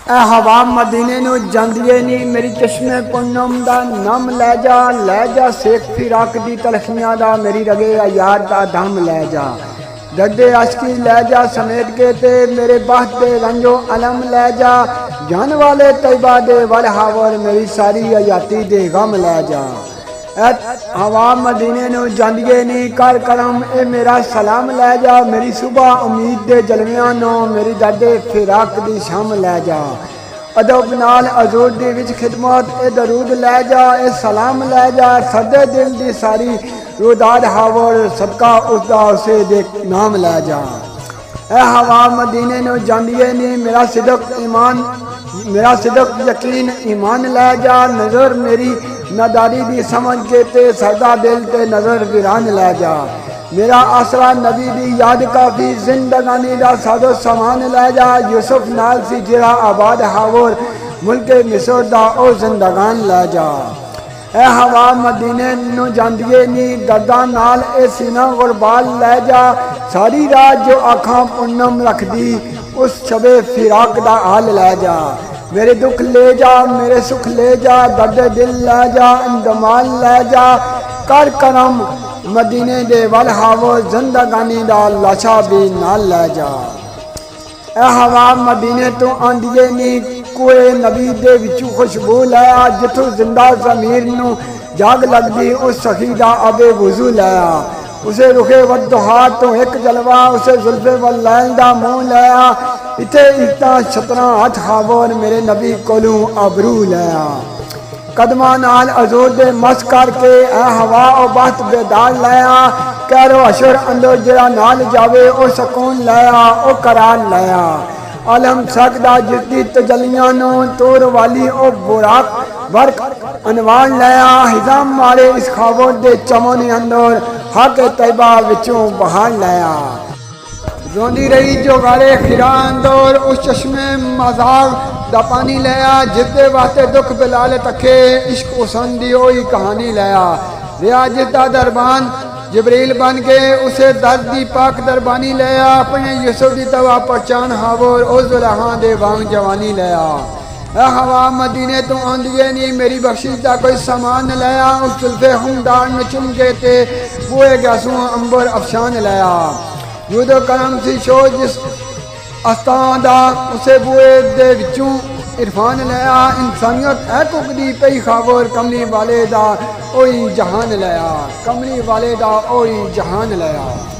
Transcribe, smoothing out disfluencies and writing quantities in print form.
ए हवा मदीने नू जांदिए नी मेरी चश्मे पुन्नम दा नम लै जा सेख फिराक दी तलखियां दा मेरी रगे यार दा दम लै जा दर्दे आशकी लै जा समेट के ते मेरे बहत दे रंजो अलम लै जा जान वाले तैयबा दे वल हावर मेरी सारी हयाती दे गम लै जा। हवा मदीने नू जांदिए नी कर करम ए मेरा सलाम लै जा मेरी सुबह उम्मीद दे जलवियां नो मेरी दर्दे फिराक दी शम लै जा अदब नाल हजूर दी विच खिदमत ए दरूद लै जा ए सलाम लै जा सदे दिल दी सारी रुदाद हावर सदका उसदा उसे दे नाम लै जा। ए हवा मदीने नू जांदिए नी मेरा सिदक यकीन ईमान लै जा नजर मेरी नादारी दी समझ के ते सदा दिल ते नजर वीरान लै जा मेरा आसरा नबी दी याद काफी जिंदगानी दा सादो समान लै जा यूसुफ नाल सी जिरा आबाद हावर मुल्के मिस्र दा ओ जिंदगान लै जा। ए हवा मदीने नू जांदिए नी दर्दा नाल ए सीना गुरबाल लै जा सारी रात जो आँखां पुन्नम रखदी उस शबे फिराक दा हाल लै जा मेरे दुख ले जा मेरे सुख ले जा दर्द दिल लै जा इंदमाल लै जा कर करम मदीने दे वल हावो जिंदगानी दा लाशा भी नाल लै जा। ए हवा मदीने तो आंदिए नी कोए नबी दे विचू खुशबू लै आ जिथों जिंदा ज़मीर नू जाग लगदी उस सखी दा अबे वुजू लै आ उसे रुखे वद्दुहा तो एक जलवा उसे जुल्फे वल लैल दा मुंह लै आ इथे इतना 17 हथ हावर मेरे नबी कोलू अबरू लै आ कदमा नाल हजूर दे मस करके ए हवा ओ बहत बेदार लै आ कैरो अशर अंदर जरा नाल जावे ओ सकून लै आ ओ करार लै आ आलम सकदा जिसदी तजलियां नो तोर वाली ओ बुराक वर्क अनवान लै आ हिजाम मारे इस खावर दे चमन अंदर हक तैयबा विचों बहार लै आ रोंदी रही जो गारे खिरा अंदर उस चश्मे मजाक दा पानी लै आ जिसदे वास्ते दुख बिलाल तके इश्क हुसन दी ओही कहानी लै आ रियाज दा दरबान जिब्रील बन के उसे दर्द दी पाक दरबानी लै आ अपने यूसुफ दी तवा पहचान हावर ओ जुल्हां दे वांग जवानी लै आ हवा मदीने तो आंदिए नी मेरी बख्शिश दा कोई सामान लै आ उस जुल्फे हुमदार न चुम के ते बुए गैसू अंबर अफशान लै आ यूदो करम सी शो जिस अस्तां दा उसे बुए दे विचों इरफान लै आ इंसानियत है कुकदी पई खावर कमली वाले दा ओही जहान लै आ कमली वाले दा ओही जहान लै आ।